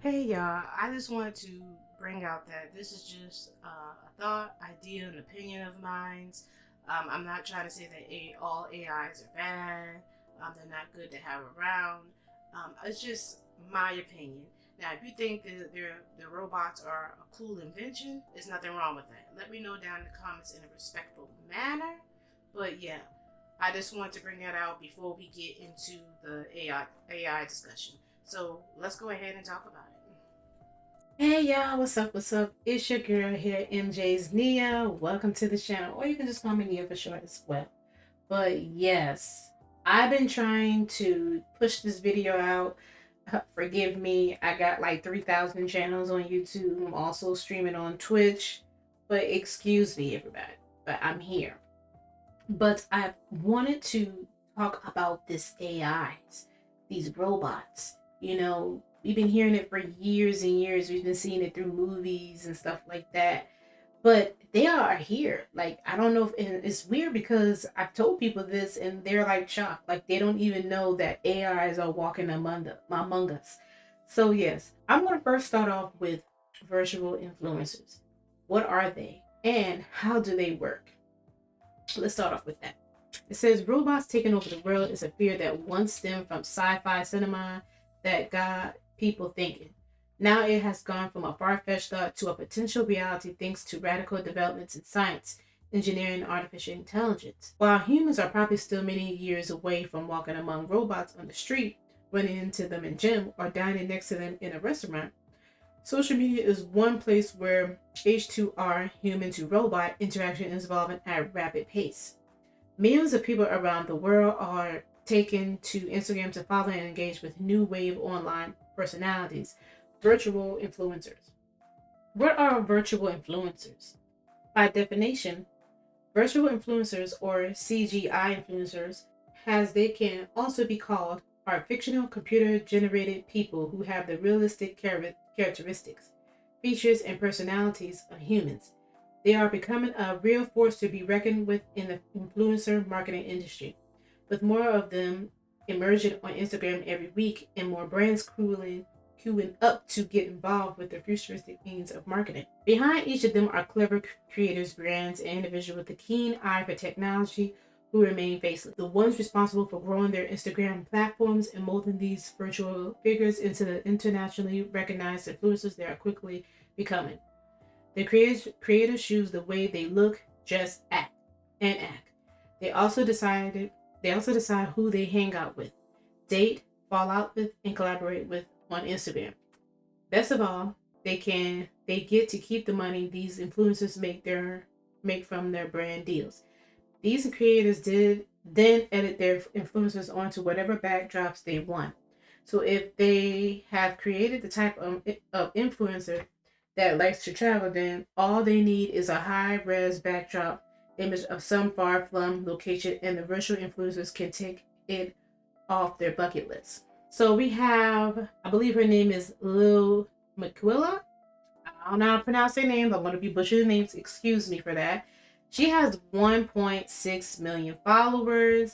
Hey y'all, I just wanted to bring out that this is just a thought, idea, an opinion of mine. I'm not trying to say that all AIs are bad, they're not good to have around. It's just my opinion. Now, if you think that the robots are a cool invention, there's nothing wrong with that. Let me know down in the comments in a respectful manner. But yeah, I just want to bring that out before we get into the AI discussion. So let's go ahead and talk about it. Hey y'all, what's up? What's up? It's your girl here, MJ's Nia. Welcome to the channel, or you can just call me Nia for short as well. But yes, I've been trying to push this video out. Forgive me, I got like 3,000 channels on YouTube. I'm also streaming on Twitch. But excuse me, everybody, but I'm here. But I wanted to talk about this AIs, these robots. We've been hearing it for years and years. We've been seeing it through movies and stuff like that. But they are here. Like, I don't know if, and it's weird because I've told people this and they're like shocked. Like, they don't even know that AIs are walking among us. So, yes, I'm going to first start off with virtual influencers. What are they? And how do they work? Let's start off with that. It says robots taking over the world is a fear that once stemmed from sci-fi cinema that got people thinking. Now it has gone from a far-fetched thought to a potential reality thanks to radical developments in science, engineering, and artificial intelligence. While humans are probably still many years away from walking among robots on the street, running into them in gym, or dining next to them in a restaurant, social media is one place where H2R, human to robot, interaction is evolving at a rapid pace. Millions of people around the world are taken to Instagram to follow and engage with new wave online personalities, virtual influencers. What are virtual influencers? By definition, virtual influencers or CGI influencers, as they can also be called, are fictional computer generated people who have the realistic characteristics, features, and personalities of humans. They are becoming a real force to be reckoned with in the influencer marketing industry, with more of them emerging on Instagram every week and more brands queuing up to get involved with the futuristic means of marketing. Behind each of them are clever creators, brands, and individuals with a keen eye for technology who remain faceless. The ones responsible for growing their Instagram platforms and molding these virtual figures into the internationally recognized influencers they are quickly becoming. The creators choose the way they look, dress, act. They also decide who they hang out with, date, fall out with, and collaborate with on Instagram. Best of all, they get to keep the money these influencers make from their brand deals. These creators did then edit their influencers onto whatever backdrops they want. So if they have created the type of influencer that likes to travel, then all they need is a high res backdrop image of some far flung location, and the virtual influencers can take it off their bucket list. So we have, I believe her name is Lil McQuilla. I don't know how to pronounce her name. I'm going to be butchering names. Excuse me for that. She has 1.6 million followers.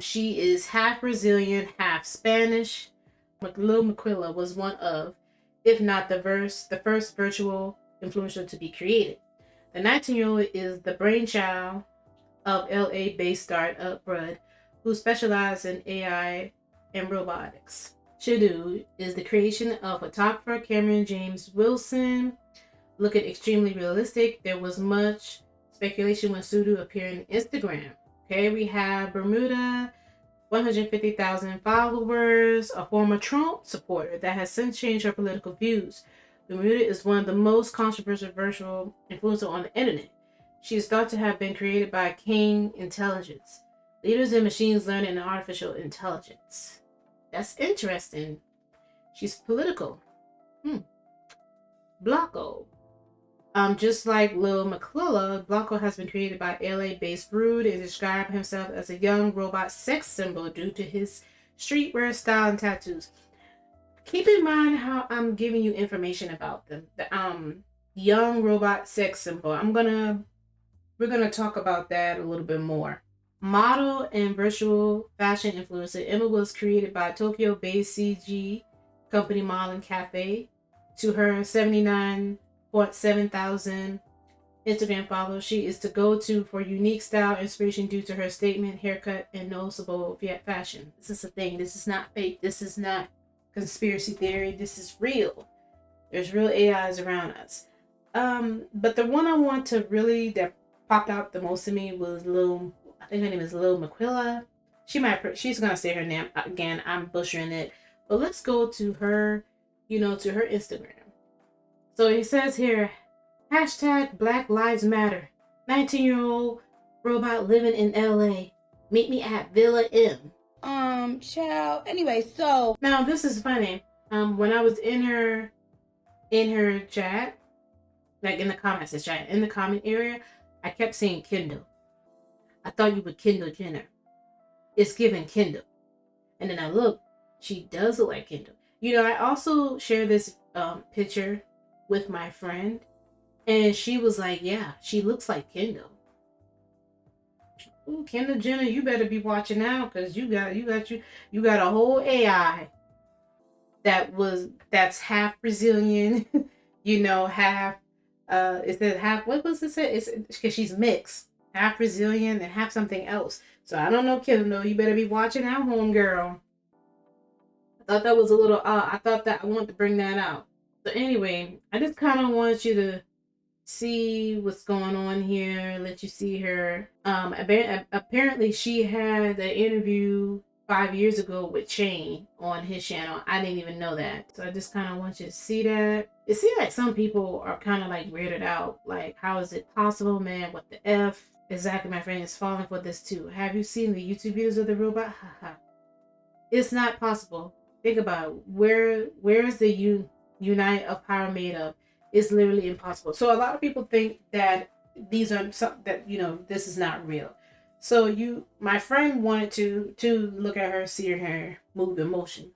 She is half Brazilian, half Spanish. Lil McQuilla was one of, if not the first virtual influencer to be created. The 19-year-old is the brainchild of LA-based startup Brud, who specializes in AI and robotics. Shadu is the creation of photographer Cameron James Wilson. Looking extremely realistic, there was much speculation when Sudu appeared on Instagram. Okay, we have Bermuda, 150,000 followers, a former Trump supporter that has since changed her political views. Bermuda is one of the most controversial virtual influencers on the internet. She is thought to have been created by King Intelligence, leaders in machines learning and artificial intelligence. That's interesting. She's political. Blanco. Just like Lil McClilla, Blanco has been created by LA-based Brood and described himself as a young robot sex symbol due to his streetwear style and tattoos. Keep in mind how I'm giving you information about them. The young robot sex symbol. We're gonna talk about that a little bit more. Model and virtual fashion influencer Emma was created by Tokyo-based CG company mall and cafe to her 79.7 thousand Instagram followers. She is to go to for unique style inspiration due to her statement, haircut, and noticeable fashion. This is a thing. This is not fake. This is not conspiracy theory. This is real. There's real AIs around us. But the one I want to really that popped out the most to me was I think her name is Lil Maquilla. She's gonna say her name again. I'm butchering it. But let's go to her, to her Instagram. So it says here, hashtag Black Lives Matter. 19-year-old robot living in LA. Meet me at Villa M. Child. Anyway, so now this is funny. When I was in her chat, like in the comments chat, in the comment area, I kept saying Kindle. I thought you were Kendall Jenner. It's giving Kendall. And then I look, she does look like Kendall. I also shared this picture with my friend, and she was like, yeah, she looks like Kendall. Ooh, Kendall Jenner, you better be watching out, because you got a whole AI that's half Brazilian, half it said half, what was it said? It's because she's mixed, half Brazilian and half something else. So I don't know, Kendall, you better be watching out, homegirl. I thought that was a little I thought that I wanted to bring that out. So anyway, I just kind of want you to see what's going on here, let you see her. Apparently she had an interview 5 years ago with Shane on his channel. I didn't even know that. So I just kind of want you to see that. It seems like some people are kind of like weirded out. Like, how is it possible, man? What the F? Exactly, my friend is falling for this too. Have you seen the YouTube videos of the robot? Haha. It's not possible. Think about it. Where is the unite of power made of? It's literally impossible. So a lot of people think that these are this is not real. So my friend wanted to look at her, see her move in motion.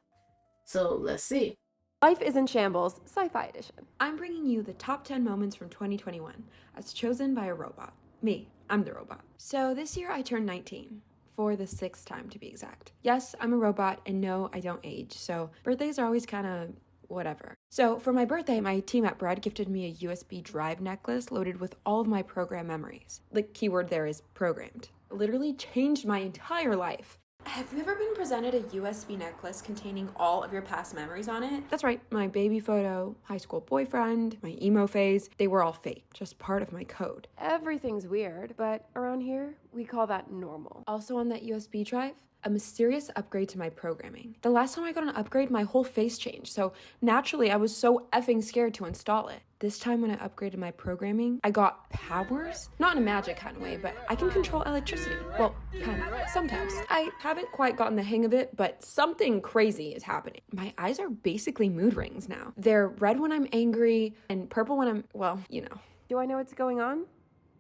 So let's see. Life is in Shambles, Sci-Fi Edition. I'm bringing you the top 10 moments from 2021, as chosen by a robot. Me, I'm the robot. So this year I turned 19. For the 6th time to be exact. Yes, I'm a robot, and no, I don't age, so birthdays are always kind of whatever. So for my birthday, my team at Bread gifted me a USB drive necklace loaded with all of my program memories. The keyword there is programmed. It literally changed my entire life. Have you ever been presented a USB necklace containing all of your past memories on it? That's right, my baby photo, high school boyfriend, my emo phase, they were all fake, just part of my code. Everything's weird, but around here, we call that normal. Also on that USB drive, a mysterious upgrade to my programming. The last time I got an upgrade, my whole face changed, so naturally I was so effing scared to install it. This time when I upgraded my programming, I got powers? Not in a magic kind of way, but I can control electricity. Well, kind of, sometimes. I haven't quite gotten the hang of it, but something crazy is happening. My eyes are basically mood rings now. They're red when I'm angry, and purple when I'm, well, Do I know what's going on?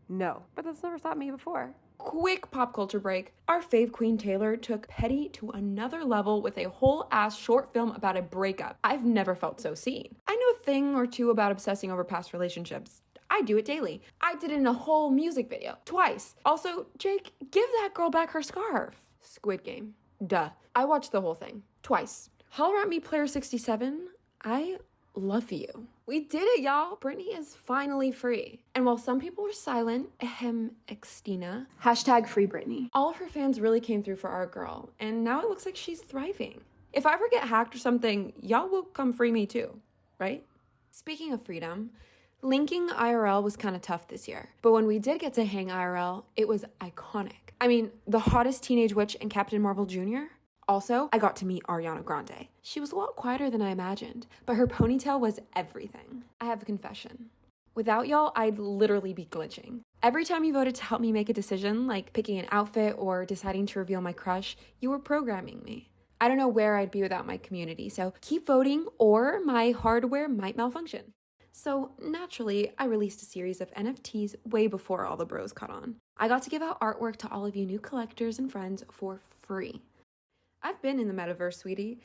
No, but that's never stopped me before. Quick pop culture break. Our fave Queen Taylor took petty to another level with a whole ass short film about a breakup. I've never felt so seen. I know a thing or two about obsessing over past relationships. I do it daily. I did it in a whole music video, twice. Also, Jake, give that girl back her scarf. Squid Game. Duh. I watched the whole thing, twice. Holler at me, Player 67. I love you. We did it, y'all. Britney is finally free. And while some people were silent, Xtina, hashtag free Britney. All of her fans really came through for our girl, and now it looks like she's thriving. If I ever get hacked or something, y'all will come free me too, right? Speaking of freedom, linking IRL was kind of tough this year, but when we did get to hang IRL, it was iconic. I mean, the hottest teenage witch in Captain Marvel Jr., also, I got to meet Ariana Grande. She was a lot quieter than I imagined, but her ponytail was everything. I have a confession. Without y'all, I'd literally be glitching. Every time you voted to help me make a decision, like picking an outfit or deciding to reveal my crush, you were programming me. I don't know where I'd be without my community, so keep voting or my hardware might malfunction. So naturally, I released a series of NFTs way before all the bros caught on. I got to give out artwork to all of you new collectors and friends for free. I've been in the metaverse, sweetie.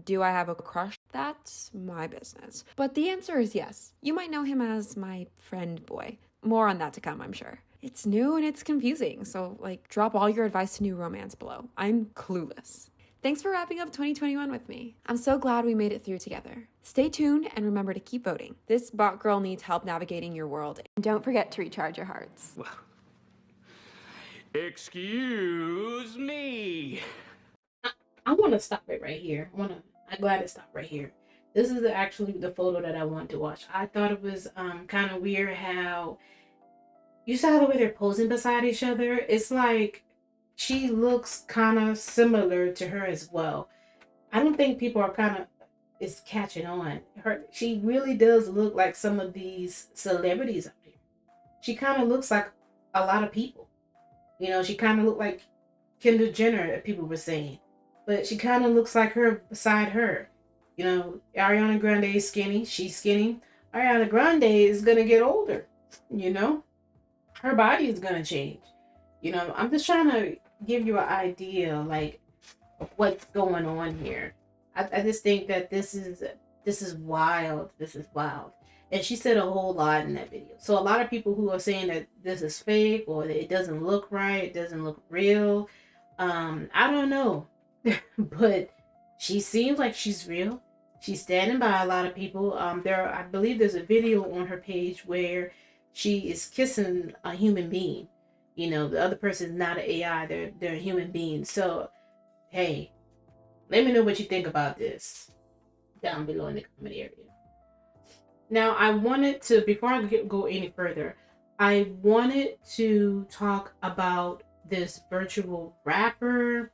Do I have a crush? That's my business. But the answer is yes. You might know him as my friend boy. More on that to come, I'm sure. It's new and it's confusing, so drop all your advice to new romance below. I'm clueless. Thanks for wrapping up 2021 with me. I'm so glad we made it through together. Stay tuned and remember to keep voting. This bot girl needs help navigating your world. And don't forget to recharge your hearts. Excuse me. I want to stop it right here. I'm glad to stop right here. This is actually the photo that I want to watch. I thought it was kind of weird how you saw the way they're posing beside each other. It's like she looks kind of similar to her as well. I don't think people are is catching on. She really does look like some of these celebrities out here. She kind of looks like a lot of people. You know, she kind of looked like Kendall Jenner, people were saying. But she kind of looks like her beside her. You know, Ariana Grande is skinny. She's skinny. Ariana Grande is going to get older. You know, her body is going to change. You know, I'm just trying to give you an idea, like, of what's going on here. I just think that this is wild. This is wild. And she said a whole lot in that video. So a lot of people who are saying that this is fake or that it doesn't look right, it doesn't look real, I don't know. But she seems like she's real. She's standing by a lot of people. I believe there's a video on her page where she is kissing a human being. You know, the other person is not an AI. They're a human being. So, hey, let me know what you think about this down below in the comment area. Now, I wanted to, before I go any further, I wanted to talk about this virtual rapper.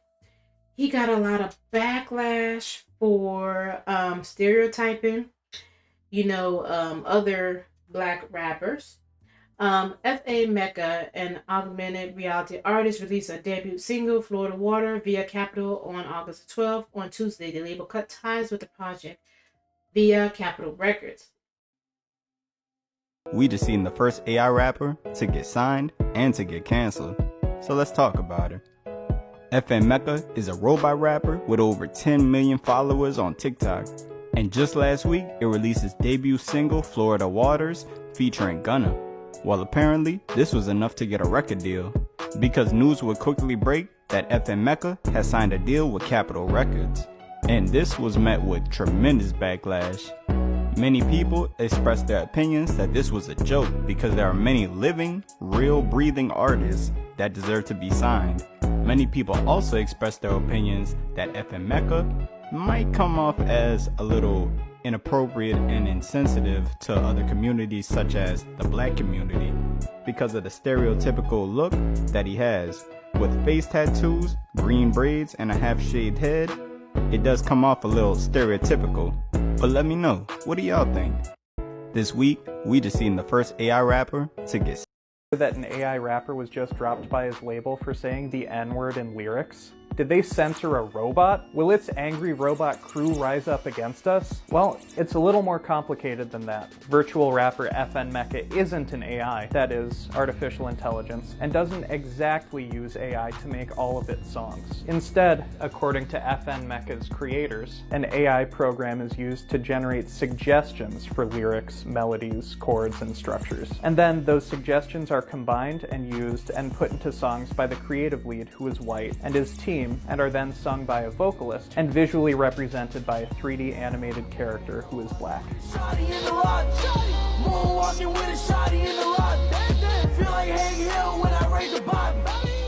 He got a lot of backlash for stereotyping, you know, other Black rappers. F.A. Mecca, an augmented reality artist, released a debut single, Florida Water, via Capitol on August 12th. On Tuesday, the label cut ties with the project via Capitol Records. We just seen the first AI rapper to get signed and to get canceled. So let's talk about it. FN Mecca is a robot rapper with over 10 million followers on TikTok. And just last week, it released its debut single, Florida Waters, featuring Gunna. Well, apparently, this was enough to get a record deal, because news would quickly break that FN Mecca has signed a deal with Capitol Records. And this was met with tremendous backlash. Many people expressed their opinions that this was a joke because there are many living, real, breathing artists that deserve to be signed. Many people also expressed their opinions that FN Mecca might come off as a little inappropriate and insensitive to other communities such as the Black community because of the stereotypical look that he has. With face tattoos, green braids, and a half-shaved head, it does come off a little stereotypical. But let me know, what do y'all think? This week, we just seen the first AI rapper to get that an AI rapper was just dropped by his label for saying the N-word in lyrics. Did they censor a robot? Will its angry robot crew rise up against us? Well, it's a little more complicated than that. Virtual rapper FN Mecca isn't an AI, that is, artificial intelligence, and doesn't exactly use AI to make all of its songs. Instead, according to FN Mecca's creators, an AI program is used to generate suggestions for lyrics, melodies, chords, and structures. And then those suggestions are combined and used and put into songs by the creative lead, who is white, and his team, and are then sung by a vocalist and visually represented by a 3D animated character who is Black.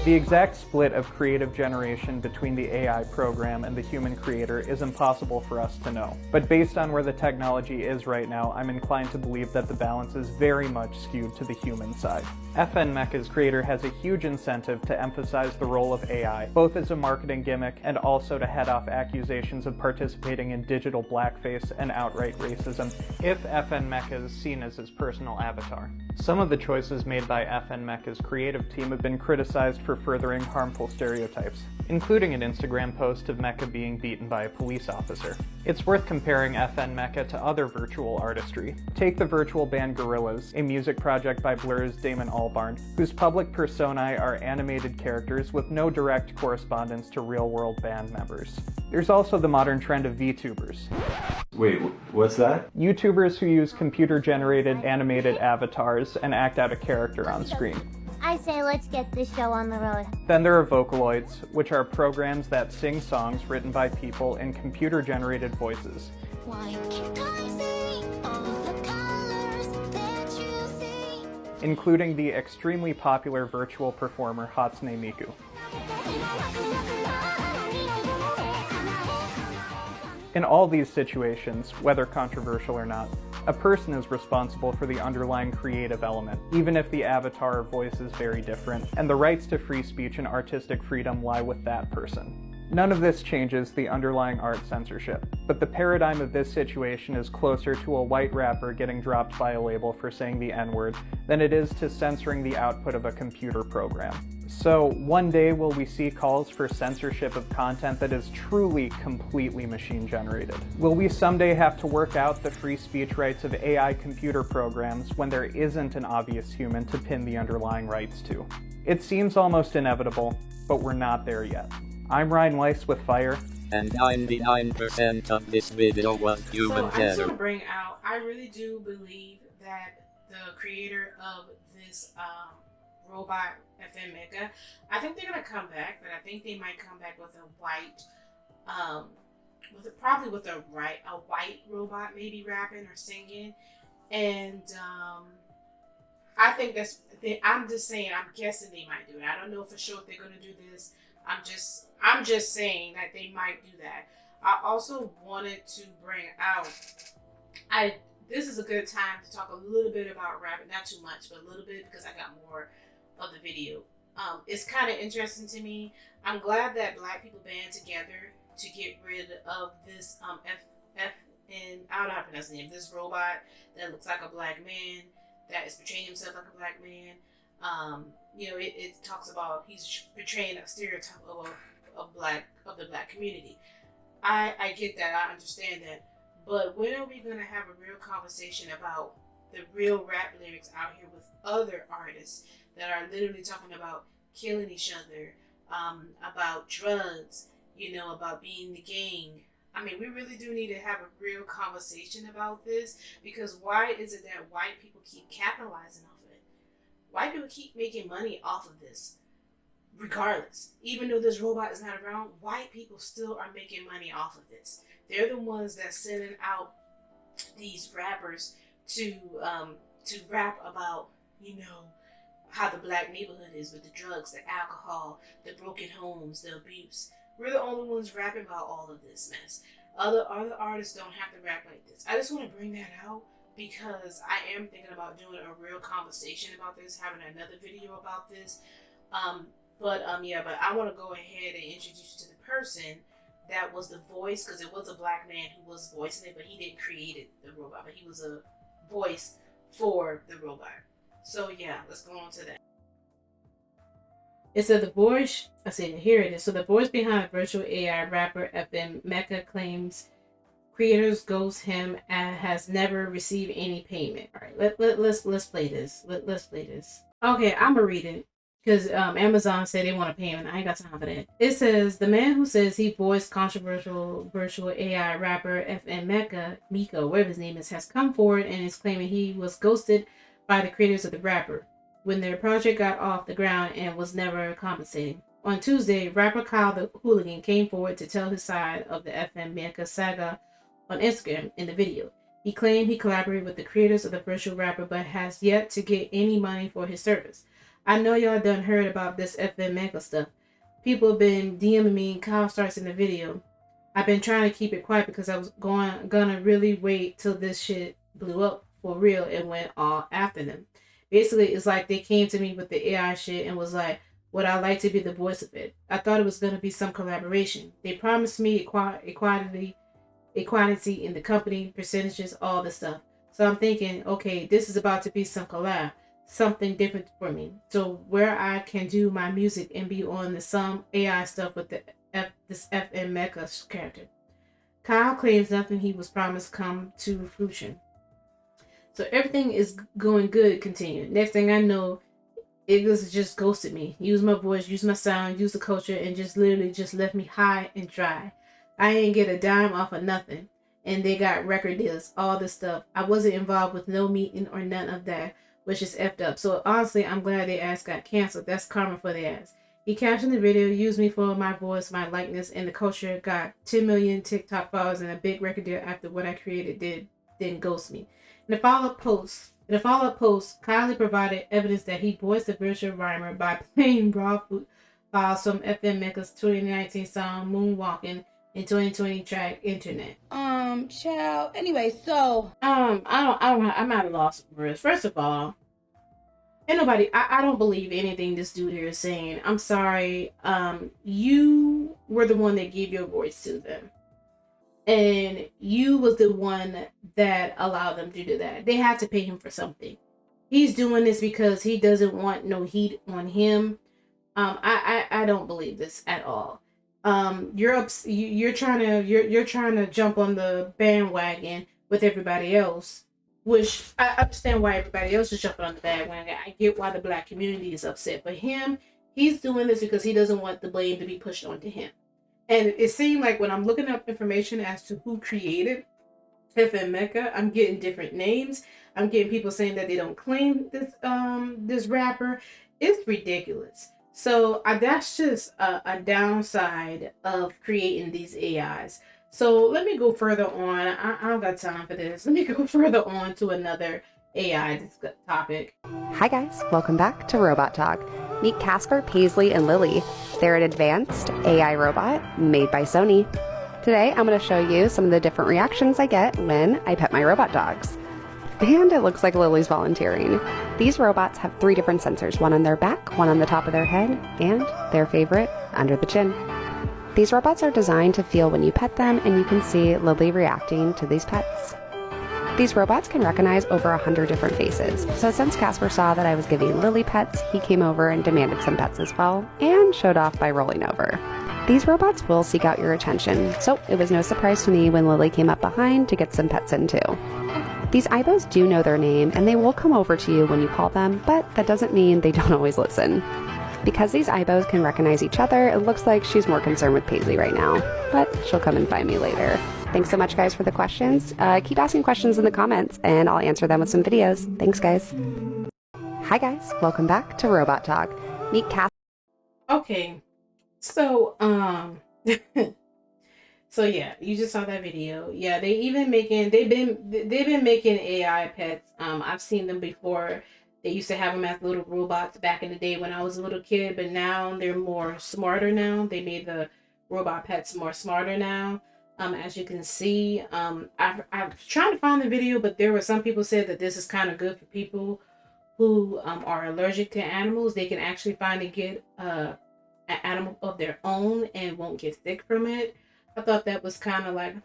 The exact split of creative generation between the AI program and the human creator is impossible for us to know. But based on where the technology is right now, I'm inclined to believe that the balance is very much skewed to the human side. FN Mecca's creator has a huge incentive to emphasize the role of AI, both as a marketing gimmick and also to head off accusations of participating in digital blackface and outright racism if FN Mecca is seen as his personal avatar. Some of the choices made by FN Mecca's creative team have been criticized for furthering harmful stereotypes, including an Instagram post of Mecca being beaten by a police officer. It's worth comparing FN Mecca to other virtual artistry. Take the virtual band Gorillaz, a music project by Blur's Damon Albarn, whose public personae are animated characters with no direct correspondence to real-world band members. There's also the modern trend of VTubers. Wait, what's that? YouTubers who use computer-generated animated avatars and act out a character on screen. I say let's get this show on the road. Then there are Vocaloids, which are programs that sing songs written by people in computer-generated voices. Why can't I see all of the colors that you see? Including the extremely popular virtual performer Hatsune Miku. In all these situations, whether controversial or not, a person is responsible for the underlying creative element, even if the avatar or voice is very different, and the rights to free speech and artistic freedom lie with that person. None of this changes the underlying art censorship, but the paradigm of this situation is closer to a white rapper getting dropped by a label for saying the N-word than it is to censoring the output of a computer program. So one day will we see calls for censorship of content that is truly completely machine generated? Will we someday have to work out the free speech rights of AI computer programs when there isn't an obvious human to pin the underlying rights to? It seems almost inevitable, but we're not there yet. I'm Ryan Weiss with Fire. And 99% of this video was human So I just error. want to bring out, I really do believe that the creator of this robot FM Mecha, I think they're gonna come back, but I think they might come back with a white, probably with a white robot maybe rapping or singing, and I think I'm just saying, I'm guessing they might do it. I don't know for sure if they're gonna do this. I'm just saying that they might do that. I also wanted to bring out, this is a good time to talk a little bit about rapping, not too much, but a little bit because I got more of the video. It's kind of interesting to me. I'm glad that Black people band together to get rid of this I don't know how to pronounce the name, this robot that looks like a black man, that is portraying himself like a black man. You know, it talks about he's portraying a stereotype of the black community. I get that, I understand that, but when are we gonna have a real conversation about the real rap lyrics out here with other artists that are literally talking about killing each other, about drugs, you know, about being the gang? I mean, we really do need to have a real conversation about this, because why is it that white people keep capitalizing off of it? White people keep making money off of this, regardless. Even though this robot is not around, white people still are making money off of this. They're the ones that sending out these rappers to rap about, you know, how the black neighborhood is with the drugs, the alcohol, the broken homes, the abuse. We're the only ones rapping about all of this mess. Other artists don't have to rap like this. I just want to bring that out because I am thinking about doing a real conversation about this, having another video about this. But I want to go ahead and introduce you to the person that was the voice, because it was a black man who was voicing it, but he didn't create the robot, but he was a voice for the robot. So yeah, let's go on to that. It said the voice, here it is. So the voice behind virtual AI rapper FM Mecha claims creators ghost him and has never received any payment. All right, let's play this. Let's play this. Okay, I'm gonna read it because Amazon said they want a payment. I ain't got time for that. It says the man who says he voiced controversial virtual AI rapper FM Mecha, Miko, whatever his name is, has come forward and is claiming he was ghosted by the creators of the rapper when their project got off the ground and was never compensated. On Tuesday, rapper Kyle the Hooligan came forward to tell his side of the FM Mecha saga on Instagram in the video. He claimed he collaborated with the creators of the virtual rapper but has yet to get any money for his service. I know y'all done heard about this FM Mecha stuff. People have been DMing me. Kyle starts in the video. I've been trying to keep it quiet because I was gonna really wait till this shit blew up for real and went all after them. Basically, it's like they came to me with the AI shit and was like, would I like to be the voice of it? I thought it was going to be some collaboration. They promised me equality in the company, percentages, all the stuff. So I'm thinking, okay, this is about to be some collab, something different for me. So where I can do my music and be on some AI stuff with this FM Mecha character. Kyle claims nothing he was promised come to fruition. So everything is going good, continued. Next thing I know, it was just ghosted me. Used my voice, used my sound, used the culture, and just literally just left me high and dry. I ain't get a dime off of nothing. And they got record deals, all this stuff. I wasn't involved with no meeting or none of that. which is effed up. So honestly, I'm glad their ass got canceled. That's karma for their ass. He captioned the video, used me for my voice, my likeness, and the culture, got 10 million TikTok followers and a big record deal after what I created didn't ghost me. In the follow-up post, Kylie provided evidence that he voiced the virtual rhymer by playing raw files from FM Mecca's 2019 song Moonwalking and 2020 track Internet. Child. Anyway, so I'm at a loss for words. First of all, I don't believe anything this dude here is saying. I'm sorry. You were the one that gave your voice to them. And you was the one that allowed them to do that. They had to pay him for something. He's doing this because he doesn't want no heat on him. I don't believe this at all. You're trying to jump on the bandwagon with everybody else, which I understand why everybody else is jumping on the bandwagon. I get why the black community is upset, but he's doing this because he doesn't want the blame to be pushed onto him. And it seemed like when I'm looking up information as to who created FM Mecca, I'm getting different names. I'm getting people saying that they don't claim this rapper. It's ridiculous. So that's just a downside of creating these AIs. So let me go further on. I don't got time for this. Let me go further on to another AI topic. Hi guys, welcome back to Robot Talk. Meet Casper, Paisley, and Lily. They're an advanced AI robot made by Sony. Today I'm going to show you some of the different reactions I get when I pet my robot dogs. And it looks like Lily's volunteering. These robots have 3 different sensors, one on their back, one on the top of their head, and their favorite, under the chin. These robots are designed to feel when you pet them, and you can see Lily reacting to these pets. These robots can recognize over 100 different faces, so since Casper saw that I was giving Lily pets, he came over and demanded some pets as well, and showed off by rolling over. These robots will seek out your attention, so it was no surprise to me when Lily came up behind to get some pets in too. These AIs do know their name, and they will come over to you when you call them, but that doesn't mean they don't always listen. Because these AIs can recognize each other, it looks like she's more concerned with Paisley right now, but she'll come and find me later. Thanks so much, guys, for the questions. Keep asking questions in the comments, and I'll answer them with some videos. Thanks, guys. Hi, guys. Welcome back to Robot Talk. Meet Cass. Okay, so so yeah, you just saw that video. Yeah, they've been making AI pets. I've seen them before. They used to have them as little robots back in the day when I was a little kid, but now they're more smarter now. They made the robot pets more smarter now. As you can see, I'm trying to find the video, but there were some people said that this is kind of good for people who are allergic to animals. They can actually find and get an animal of their own and won't get sick from it. I thought that was kind of like,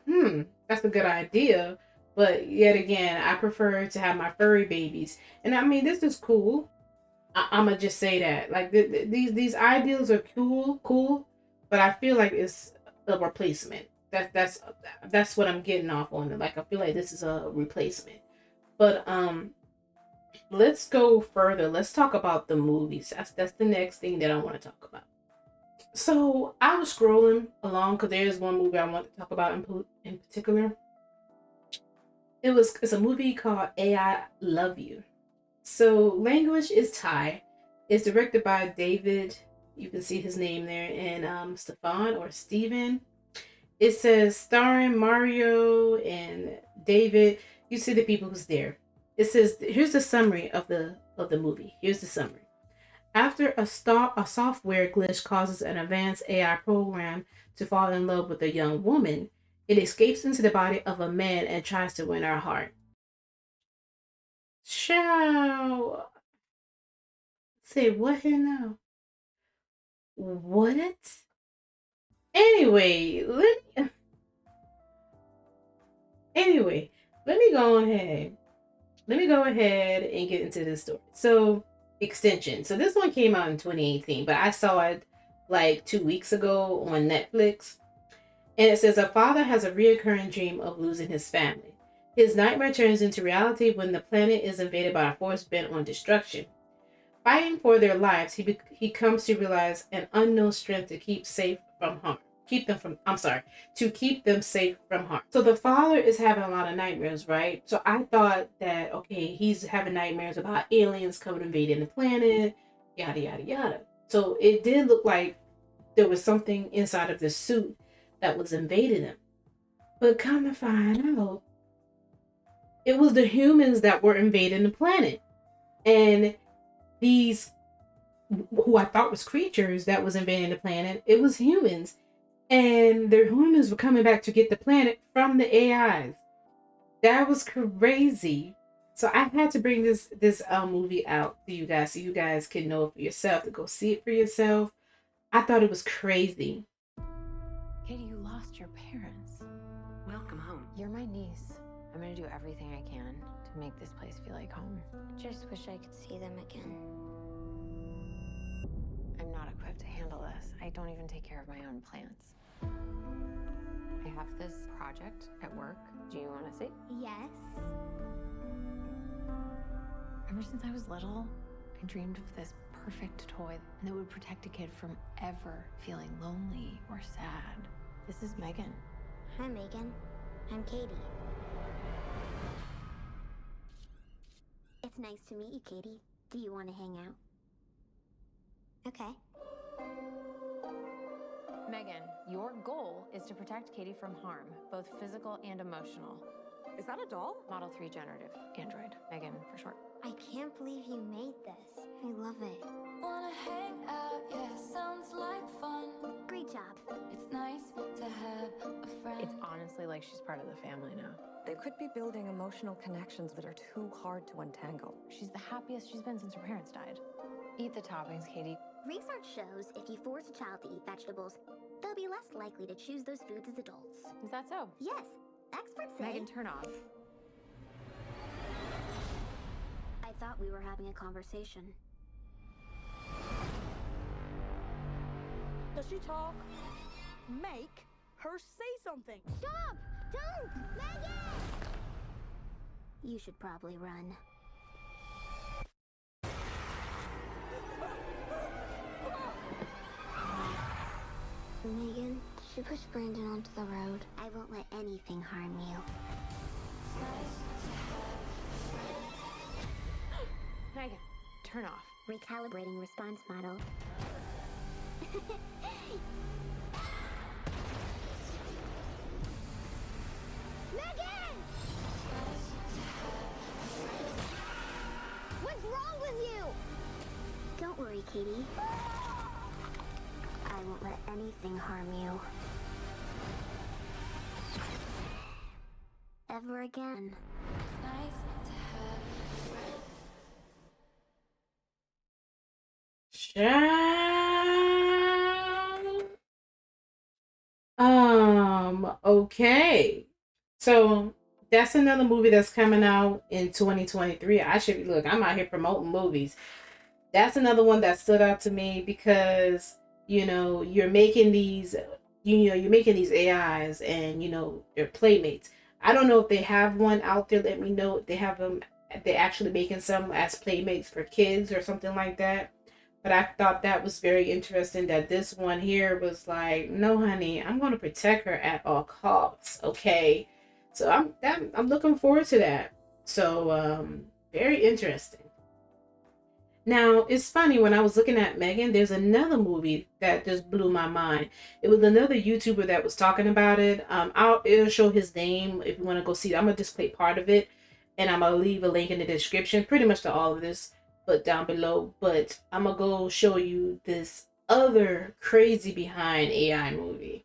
that's a good idea. But yet again, I prefer to have my furry babies. And I mean, this is cool. I'm gonna just say that. Like these ideals are cool, but I feel like it's a replacement. That's what I'm getting off on it. Like I feel like this is a replacement. But let's go further. Let's talk about the movies. That's the next thing that I want to talk about. So I was scrolling along because there's one movie I want to talk about in particular. It's a movie called A.I. Love You. So language is Thai. It's directed by David. You can see his name there, and Stefan or Steven. It says starring Mario and David. You see the people who's there. It says here's the summary of the movie. Here's the summary. After a software glitch causes an advanced AI program to fall in love with a young woman, it escapes into the body of a man and tries to win her heart. Shall say what here now? What? Anyway, let me go ahead. Let me go ahead and get into this story. So, extension. So this one came out in 2018, but I saw it like 2 weeks ago on Netflix. And it says a father has a reoccurring dream of losing his family. His nightmare turns into reality when the planet is invaded by a force bent on destruction. Fighting for their lives, he comes to realize an unknown strength to keep safe from harm. keep them from, I'm sorry, to keep them safe from harm. So the father is having a lot of nightmares, right? So I thought that, okay, he's having nightmares about aliens coming invading the planet, yada, yada, yada. So it did look like there was something inside of this suit that was invading him. But come to find out, it was the humans that were invading the planet. And these, who I thought was creatures that was invading the planet, it was humans. And the humans were coming back to get the planet from the A.I.s. That was crazy. So I had to bring this movie out to you guys so you guys can know it for yourself, to go see it for yourself. I thought it was crazy. Katie, you lost your parents. Welcome home. You're my niece. I'm gonna do everything I can to make this place feel like home. I just wish I could see them again. I'm not equipped to handle this. I don't even take care of my own plants. I have this project at work. Do you want to see? Yes. Ever since I was little, I dreamed of this perfect toy that would protect a kid from ever feeling lonely or sad. This is Megan. Hi, Megan. I'm Katie. It's nice to meet you, Katie. Do you want to hang out? Okay. Megan, your goal is to protect Katie from harm, both physical and emotional. Is that a doll? Model 3 generative android. Megan for short. I can't believe you made this. I love it. Wanna hang out, yeah, sounds like fun. Great job. It's nice to have a friend. It's honestly like she's part of the family now. They could be building emotional connections that are too hard to untangle. She's the happiest she's been since her parents died. Eat the toppings, Katie. Research shows if you force a child to eat vegetables, they'll be less likely to choose those foods as adults. Is that so? Yes, experts say. Megan, turn off. I thought we were having a conversation. Does she talk? Make her say something. Stop! Don't! Megan! You should probably run. Megan, she pushed Brandon onto the road. I won't let anything harm you. Megan, turn off. Recalibrating response model. Megan! What's wrong with you? Don't worry, Katie. I won't let anything harm you. Ever again. It's nice to have a friend. Okay. So that's another movie that's coming out in 2023. I should be, look, I'm out here promoting movies. That's another one that stood out to me because, you're making these, you're making these AIs and, they're playmates. I don't know if they have one out there. Let me know if they have them. They're actually making some as playmates for kids or something like that. But I thought that was very interesting that this one here was like, no, honey, I'm going to protect her at all costs. Okay. So I'm looking forward to that. So, very interesting. Now, it's funny, when I was looking at Megan, there's another movie that just blew my mind. It was another YouTuber that was talking about it. It'll show his name if you want to go see it. I'm going to just play part of it, and I'm going to leave a link in the description, pretty much to all of this, but down below. But I'm going to go show you this other crazy behind AI movie.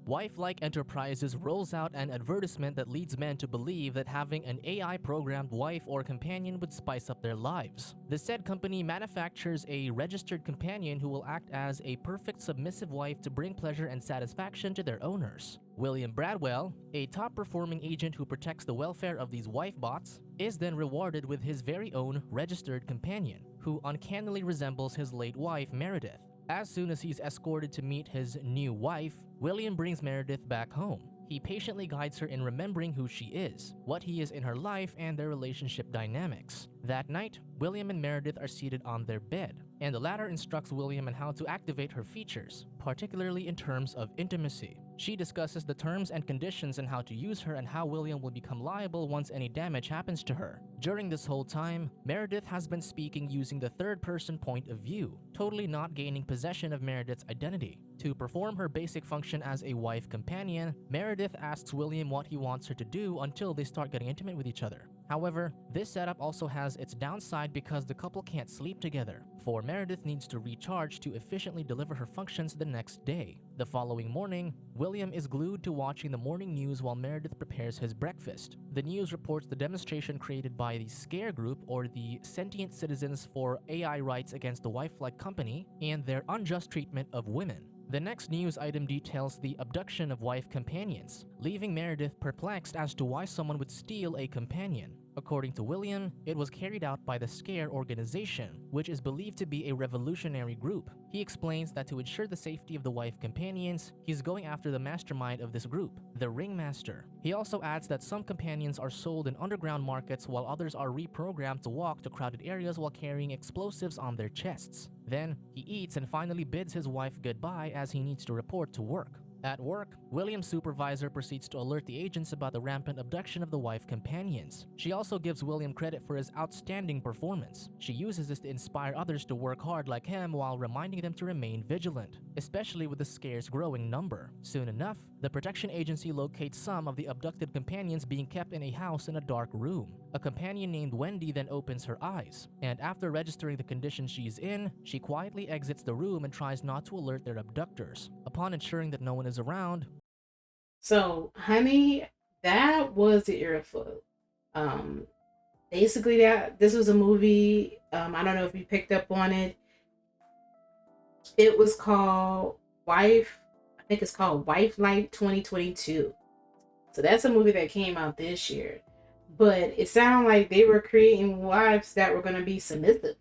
Wife-like Enterprises rolls out an advertisement that leads men to believe that having an AI-programmed wife or companion would spice up their lives. The said company manufactures a registered companion who will act as a perfect submissive wife to bring pleasure and satisfaction to their owners. William Bradwell, a top-performing agent who protects the welfare of these wife bots, is then rewarded with his very own registered companion, who uncannily resembles his late wife, Meredith. As soon as he's escorted to meet his new wife, William brings Meredith back home. He patiently guides her in remembering who she is, what he is in her life, and their relationship dynamics. That night, William and Meredith are seated on their bed. and the latter instructs William on how to activate her features, particularly in terms of intimacy. She discusses the terms and conditions and how to use her and how William will become liable once any damage happens to her. During this whole time, Meredith has been speaking using the third-person point of view, totally not gaining possession of Meredith's identity. To perform her basic function as a wife companion, Meredith asks William what he wants her to do until they start getting intimate with each other. However, this setup also has its downside because the couple can't sleep together, for Meredith needs to recharge to efficiently deliver her functions the next day. The following morning, William is glued to watching the morning news while Meredith prepares his breakfast. The news reports the demonstration created by the SCARE group, or the Sentient Citizens for AI Rights Against the Wife-like Company, and their unjust treatment of women. The next news item details the abduction of wife companions, leaving Meredith perplexed as to why someone would steal a companion. According to William, it was carried out by the SCARE organization, which is believed to be a revolutionary group. He explains that to ensure the safety of the wife companions, he's going after the mastermind of this group, the Ringmaster. He also adds that some companions are sold in underground markets while others are reprogrammed to walk to crowded areas while carrying explosives on their chests. Then, he eats and finally bids his wife goodbye as he needs to report to work. At work, William's supervisor proceeds to alert the agents about the rampant abduction of the wife companions. She also gives William credit for his outstanding performance. She uses this to inspire others to work hard like him while reminding them to remain vigilant, especially with the scare's growing number. Soon enough, the protection agency locates some of the abducted companions being kept in a house in a dark room. A companion named Wendy then opens her eyes, and after registering the condition she's in, she quietly exits the room and tries not to alert their abductors. Upon ensuring that no one is around. So, honey, that was the earful. Basically, this was a movie. I don't know if you picked up on it. It was called Wife. I think it's called Wife Life 2022. So that's a movie that came out this year. But it sounded like they were creating wives that were going to be submissive.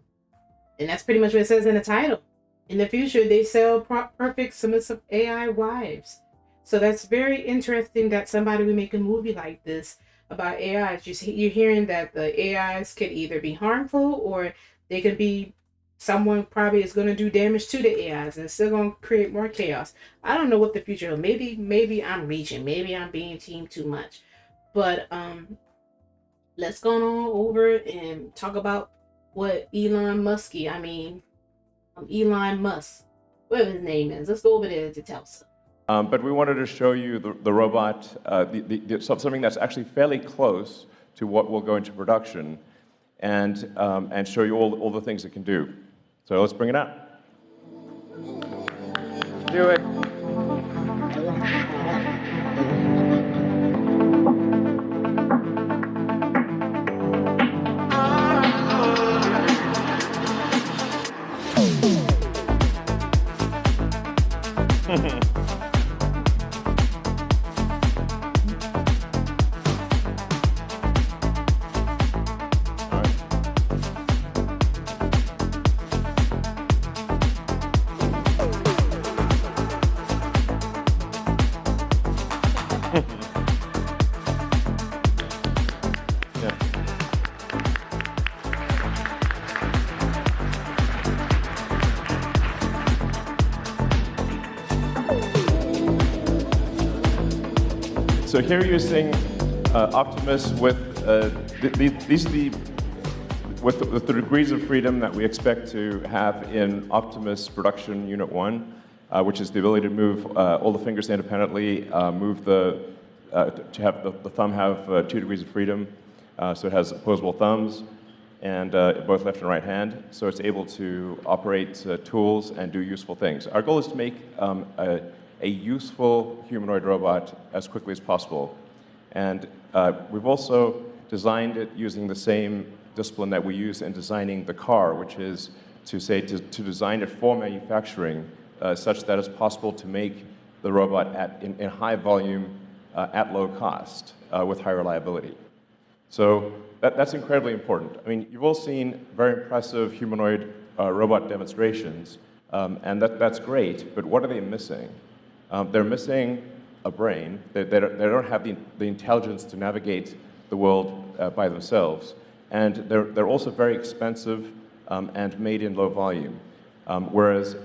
And that's pretty much what it says in the title. In the future, they sell perfect submissive AI wives. So that's very interesting that somebody would make a movie like this about AIs. You're hearing that the AIs could either be harmful or they could be someone probably is going to do damage to the AIs and it's still going to create more chaos. I don't know what the future is. Maybe I'm reaching. Maybe I'm being teamed too much. But let's go on over and talk about what Elon Musk, whatever his name is. Let's go over there to Tulsa. But we wanted to show you the robot, something that's actually fairly close to what will go into production, and show you all the things it can do. So let's bring it out. Do it. So here you're seeing Optimus with with the degrees of freedom that we expect to have in Optimus Production Unit 1, which is the ability to move all the fingers independently, to have the thumb have 2 degrees of freedom, so it has opposable thumbs, and both left and right hand, so it's able to operate tools and do useful things. Our goal is to make a useful humanoid robot as quickly as possible. And we've also designed it using the same discipline that we use in designing the car, which is to design it for manufacturing such that it's possible to make the robot in high volume at low cost with high reliability. So that's incredibly important. I mean, you've all seen very impressive humanoid robot demonstrations, and that's great, but what are they missing? They're missing a brain. They don't have the intelligence to navigate the world by themselves. And they're also very expensive and made in low volume. Whereas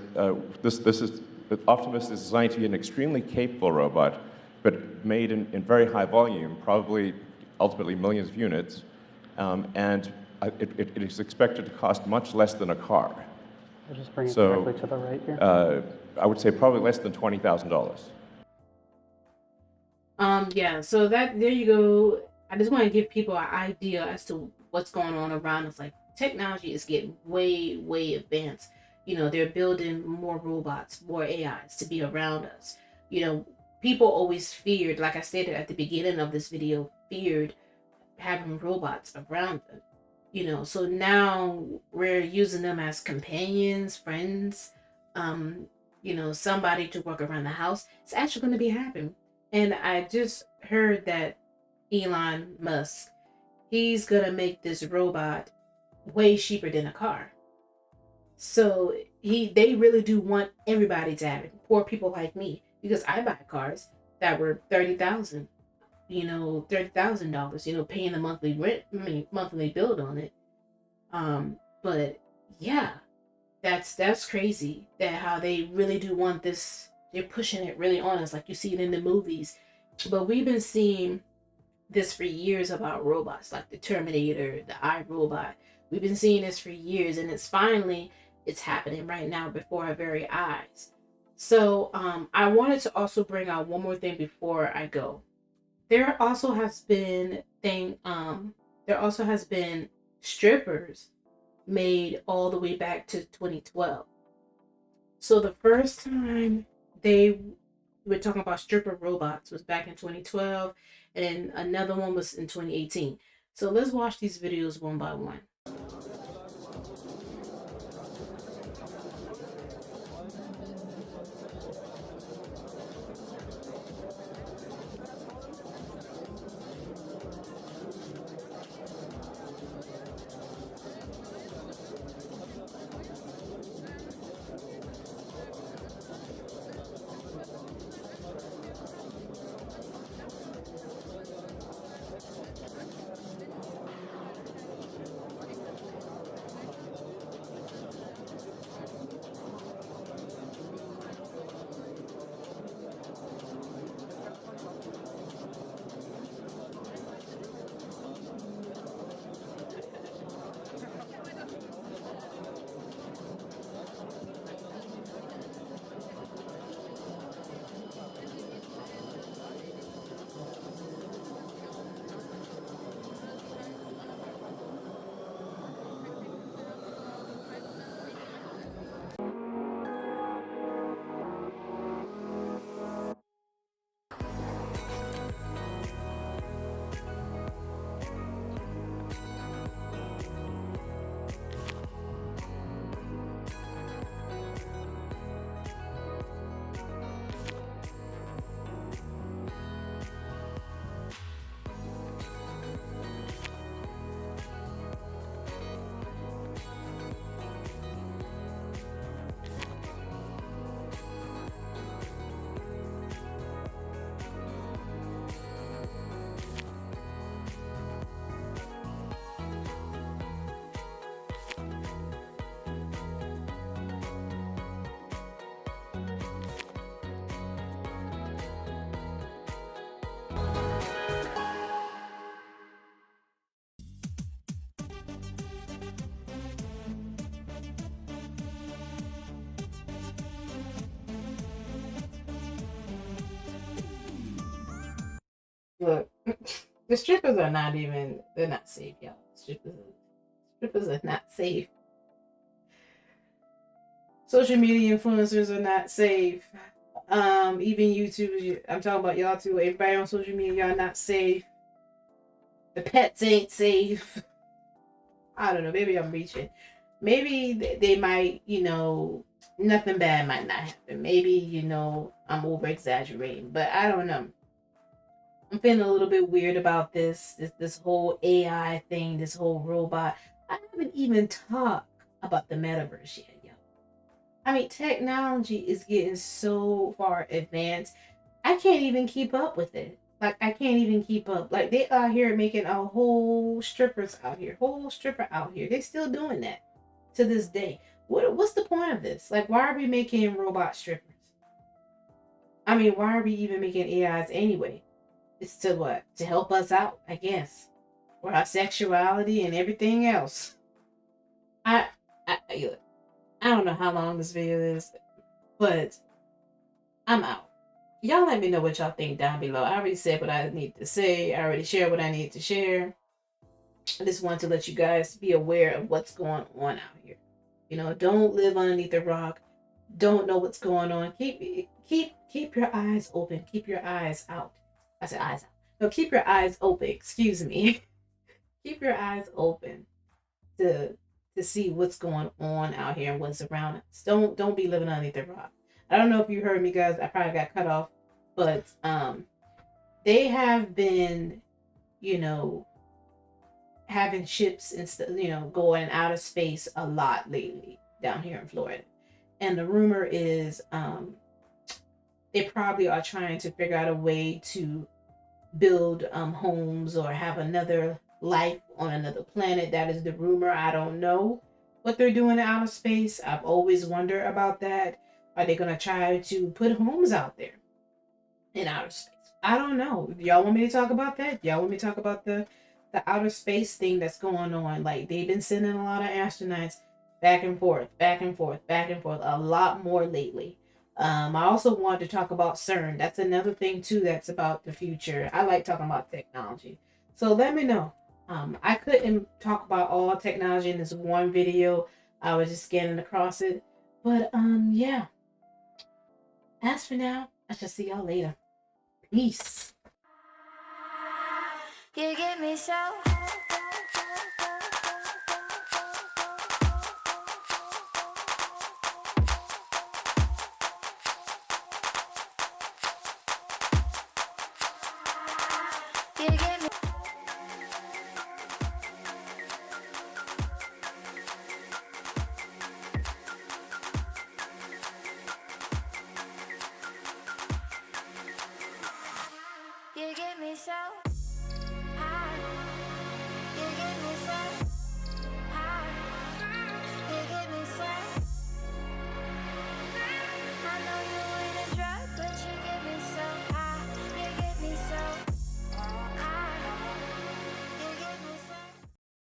Optimus is designed to be an extremely capable robot, but made in very high volume, probably ultimately millions of units, and it is expected to cost much less than a car. I'll just bring it directly to the right here. I would say probably less than $20,000. Yeah, so there you go. I just want to give people an idea as to what's going on around us. Like, technology is getting way, way advanced. You know, they're building more robots, more AIs to be around us. You know, people always feared, like I stated at the beginning of this video, feared having robots around them. You know, so now we're using them as companions, friends, you know, somebody to work around the house. It's actually going to be happening. And I just heard that Elon Musk, he's going to make this robot way cheaper than a car. So they really do want everybody to have it. Poor people like me, because I buy cars that were $30,000. You know, $30,000, you know, paying the monthly rent, monthly bill on it. But yeah, that's crazy that how they really do want this. They're pushing it really on us, like you see it in the movies. But we've been seeing this for years about robots, like the Terminator, the iRobot. We've been seeing this for years, and it's happening right now before our very eyes. So I wanted to also bring out one more thing before I go. There also has been strippers made all the way back to 2012. So the first time they were talking about stripper robots was back in 2012, and another one was in 2018. So let's watch these videos one by one. Look, the strippers are they're not safe, y'all. Strippers are not safe. Social media influencers are not safe. Even YouTube, I'm talking about y'all too. Everybody on social media, y'all not safe. The pets ain't safe. I don't know, maybe I'm reaching. Maybe they might, you know, nothing bad might not happen. Maybe, you know, I'm over exaggerating, but I don't know. I'm feeling a little bit weird about this whole AI thing, this whole robot. I haven't even talked about the metaverse yet, yo. I mean, technology is getting so far advanced. I can't even keep up with it. Like, I can't even keep up. Like, they out here making a whole stripper out here. They're still doing that to this day. what's the point of this? Like, why are we making robot strippers? I mean, why are we even making AIs anyway? It's to what? To help us out, I guess, for our sexuality and everything else. I don't know how long this video is, but I'm out. Y'all let me know what y'all think down below. I already said what I need to say. I already shared what I need to share. I just want to let you guys be aware of what's going on out here. You know, don't live underneath a rock. Don't know what's going on. Keep your eyes open. Keep your eyes out. I said eyes out. No, keep your eyes open. Excuse me. Keep your eyes open to see what's going on out here and what's around us. Don't be living underneath a rock. I don't know if you heard me, guys. I probably got cut off, but they have been, you know, having ships and you know, going out of space a lot lately down here in Florida. And the rumor is they probably are trying to figure out a way to build homes or have another life on another planet. That is the rumor. I don't know what they're doing in outer space. I've always wondered about that. Are they going to try to put homes out there in outer space? I don't know. Y'all want me to talk about that? Y'all want me to talk about the outer space thing that's going on? Like, they've been sending a lot of astronauts back and forth, back and forth, back and forth, a lot more lately. I also wanted to talk about CERN. That's another thing too that's about the future. I like talking about technology. So let me know. I couldn't talk about all technology in this one video. I was just scanning across it. But yeah. As for now, I shall see y'all later. Peace. You get me so